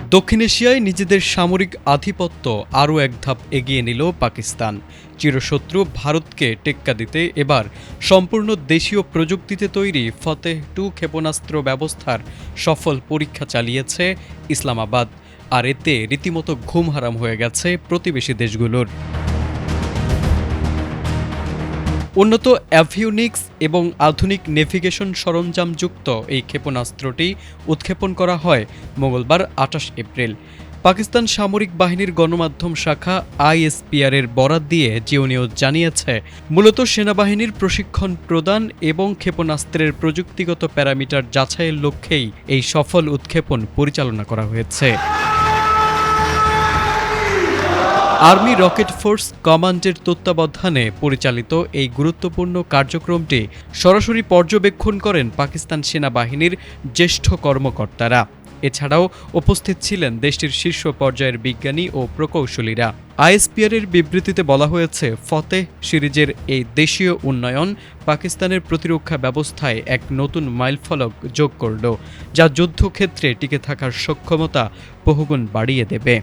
দক্ষিণ এশিয়ায় নিজেদের সামরিক আধিপত্য আরও এক ধাপ এগিয়ে নিল পাকিস্তান। চিরশত্রু ভারতকে টেক্কা দিতে এবার সম্পূর্ণ দেশীয় প্রযুক্তিতে তৈরি ফতেহ-2 ক্ষেপণাস্ত্র ব্যবস্থার সফল পরীক্ষা চালিয়েছে ইসলামাবাদ। আর এতে রীতিমতো ঘুম হারাম হয়ে গেছে প্রতিবেশী দেশগুলোর। উন্নত অ্যাভিওনিক্স এবং আধুনিক নেভিগেশন সরঞ্জামযুক্ত এই ক্ষেপণাস্ত্রটি উৎক্ষেপণ করা হয় মঙ্গলবার ২৮ এপ্রিল। পাকিস্তান সামরিক বাহিনীর গণমাধ্যম শাখা আইএসপিআর-এর বরাত দিয়ে জিও নিউজ জানিয়েছে, মূলত সেনাবাহিনীর প্রশিক্ষণ প্রদান এবং ক্ষেপণাস্ত্রের প্রযুক্তিগত প্যারামিটার যাচাইয়ের লক্ষ্যেই এই সফল উৎক্ষেপণ পরিচালনা করা হয়েছে। আর্মি রকেট ফোর্স কমান্ডের তত্ত্বাবধানে পরিচালিত এই গুরুত্বপূর্ণ কার্যক্রমটি সরাসরি পর্যবেক্ষণ করেন পাকিস্তান সেনাবাহিনীর জ্যেষ্ঠ কর্মকর্তারা। এছাড়াও উপস্থিত ছিলেন দেশটির শীর্ষ পর্যায়ের বিজ্ঞানী ও প্রকৌশলীরা। আইএসপিআর-এর বিবৃতিতে বলা হয়েছে, ফতেহ সিরিজের এই দেশীয় উন্নয়ন পাকিস্তানের প্রতিরক্ষা ব্যবস্থায় এক নতুন মাইলফলক যোগ করল, যা যুদ্ধক্ষেত্রে টিকে থাকার সক্ষমতা বহুগুণ বাড়িয়ে দেবে।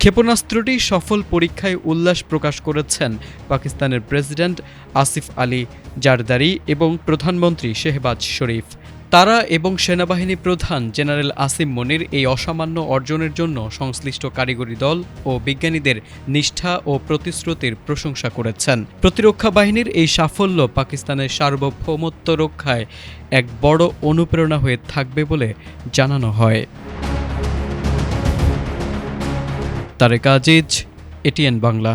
ক্ষেপণাস্ত্রটি সফল পরীক্ষায় উল্লাস প্রকাশ করেছেন পাকিস্তানের প্রেসিডেন্ট আসিফ আলী জারদারি এবং প্রধানমন্ত্রী শেহবাজ শরীফ। তারা এবং সেনাবাহিনী প্রধান জেনারেল আসিম মনির এই অসামান্য অর্জনের জন্য সংশ্লিষ্ট কারিগরি দল ও বিজ্ঞানীদের নিষ্ঠা ও প্রতিশ্রুতির প্রশংসা করেছেন। প্রতিরক্ষা বাহিনীর এই সাফল্য পাকিস্তানের সার্বভৌমত্ব রক্ষায় এক বড় অনুপ্রেরণা হয়ে থাকবে বলে জানানো হয়। তারেক আজিজ, এটিএন বাংলা।